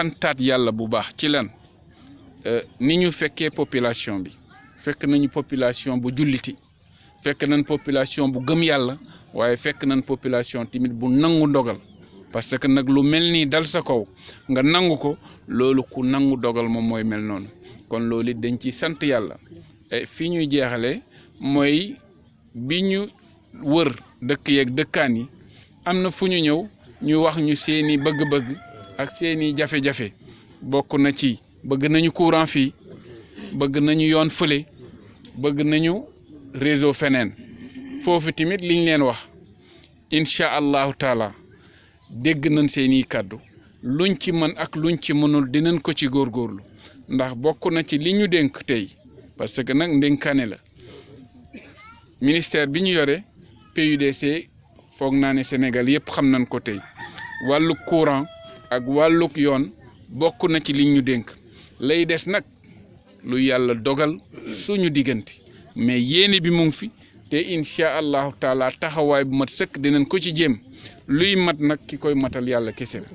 santaat yàlla bu baax ci lan ni ñu fekkee population bi fekk nañu population bu julliti fekk nañ population bu gëm yàlla waaye fekk nañ population tamit bu nangu ndogal parce que nag lu mel nii dal sa kaw nga nangu ko loolu ku nangu dogal moom mooy mel noonu kon loolu it dañ ci sant yàlla fii ñuy jeexale mooy bi ñu wër dëkk yeeg dëkkaan yi am na fu ñu ñëw ñu wax ñu seeni bëgg-bëgg ak seeni jafe-jafe bokk na ci bëgg nañu courant fii bëgg nañu yoon fële bëgg nañu réseau feneen foofu tamit liñ leen wax incha allahu taala dégg nañ seeni kàddu luñ ci mën ak luñ ci mënul dinañ ko ci góorgóorlu ndax bokk na ci li ñu dénk tey parce que nag ndénkaane la ministère bi ñu yore PUDC foog naa ne Sénégal yëpp xam nañ ko tey wàllu courant ak wàlluk yoon bokk na ci liñ ñu dénk lay des nag lu yàlla dogal suñu diggante mais yéene bi mu ngi fi te incha allahu taala taxawaay bu mat sëkk dinañ ko ci jéem luy mat nag ki koy matal yàlla kese la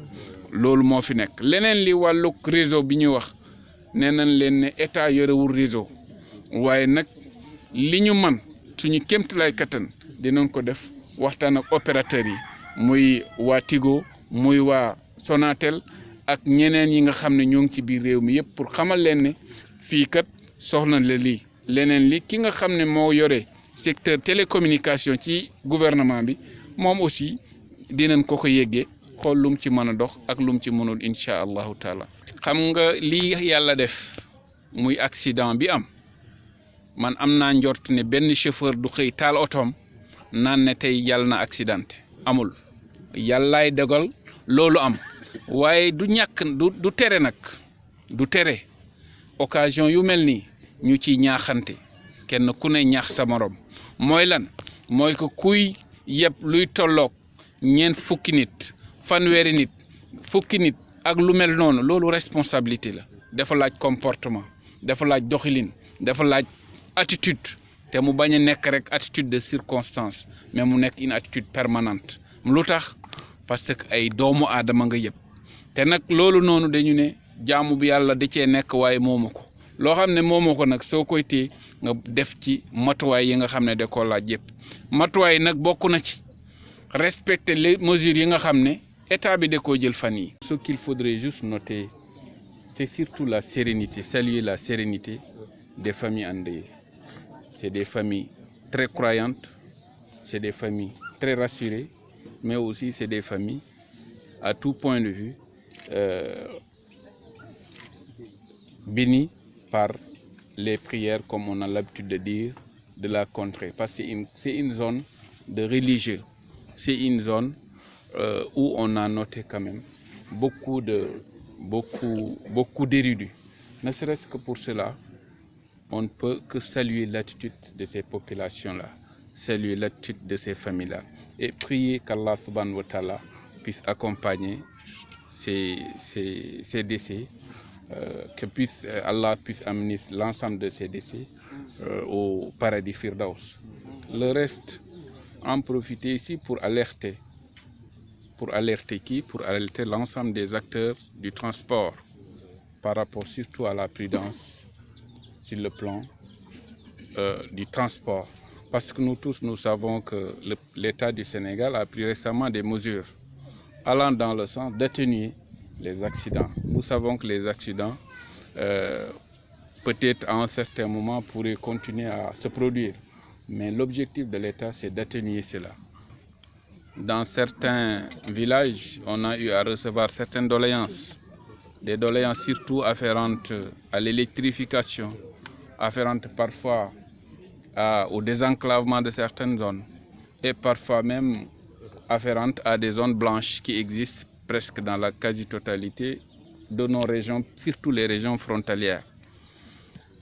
loolu moo fi nekk leneen li wàlluk réseau bi ñuy wax nee nañ leen ne état yorewul réseau waaye nag li ñu man suñu kéemtalaay kattan dinañ ko def waxtaan ak opérateurs yi muy waa Tigo muy waa Sonatel ak ñeneen yi nga xam ne ñoo ngi ci biir réew mi yëpp pour xamal leen ne fii kat soxna la lii leneen li ki nga xam ne moo yore secteur télécommunication ci gouvernement bi moom aussi dinañ ko yéggee xool lum ci mën a dox ak lum ci mënul incha allahu taala. xam nga lii yàlla def muy accident bi am man am naa njort ne benn chauffeur du xëy taal otoom naan ne tey yàlla na accidenté amul yàllaay dogal loolu am waaye du ñàkk du tere nag du tere occasion yu mel nii ñu ciy ñaaxante kenn ku ne ñaax sa morom mooy lan mooy ko kuy yeb luy tolloog ñeent fukki nit fanweeri nit fukki nit ak lu mel noonu loolu responsabilité la dafa laaj comportement dafa laaj doxalin dafa laaj attitude te mu bañ a nekk rek attitude de circonstance mais mu nekk une attitude permanente lu tax parce que ay doomu aadama nga yëpp te nag loolu noonu dañu ne jaamu bi yàlla da cee nekk waaye moomu ko loo xam ne moomu ko nag soo koy téye nga def ci matuwaay yi nga xam ne da koo laaj yëpp matuwaay nag bokk na ci respecter les mesures yi nga xam ne état bi da koo jël fan yi. Ce qu'il faudrait juste noter c'est surtout la sérénité, saluer la sérénité des familles endeuillées. C'est des familles très croyantes, c'est des familles très rassurées, mais aussi c'est des familles à tout point de vue bénies par les prières, comme on a l'habitude de dire, de la contrée. Parce que c'est une zone de religieux, c'est une zone où on a noté quand même beaucoup d'érudits. Ne serait-ce que pour cela, on ne peut que saluer l'attitude de ces populations-là, saluer l'attitude de ces familles-là et prier qu'Allah subhanahu wa ta'ala puisse accompagner ces décès, que Allah puisse amener l'ensemble de ces décès au paradis Firdaus. Le reste, en profiter ici pour alerter qui? Pour alerter l'ensemble des acteurs du transport par rapport surtout à la prudence sur le plan du transport. Parce que nous tous, nous savons que l'État du Sénégal a pris récemment des mesures allant dans le sens d'atténuer les accidents. Nous savons que les accidents, peut-être à un certain moment, pourraient continuer à se produire. Mais l'objectif de l'État, c'est d'atténuer cela. Dans certains villages, on a eu à recevoir certaines doléances. Des doléances surtout afférentes à l'électrification, afférentes parfois au désenclavement de certaines zones et parfois même afférentes à des zones blanches qui existent presque dans la quasi-totalité de nos régions, surtout les régions frontalières.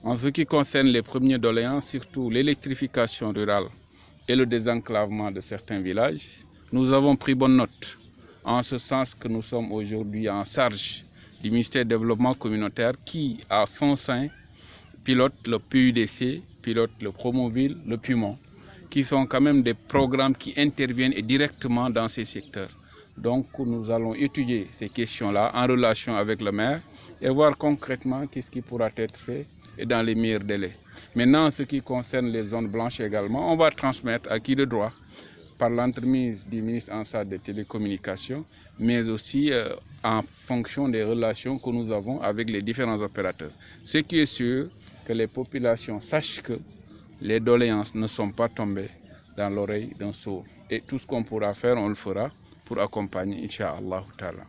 En ce qui concerne les premières doléances, surtout l'électrification rurale et le désenclavement de certains villages, nous avons pris bonne note, en ce sens que nous sommes aujourd'hui en charge du ministère du Développement communautaire qui, à son sein, pilote le PUDC, pilote le Promoville, le Pumon, qui sont quand même des programmes qui interviennent directement dans ces secteurs. Donc nous allons étudier ces questions-là en relation avec le maire et voir concrètement qu'est-ce qui pourra être fait et dans les meilleurs délais. Maintenant, ce qui concerne les zones blanches également, on va transmettre à qui de droit par l'entremise du ministre en charge des télécommunications, mais aussi en fonction des relations que nous avons avec les différents opérateurs. Ce qui est sûr, que les populations sachent que les doléances ne sont pas tombées dans l'oreille d'un sourd. Et tout ce qu'on pourra faire, on le fera pour accompagner, Inch'Allah Ta'ala.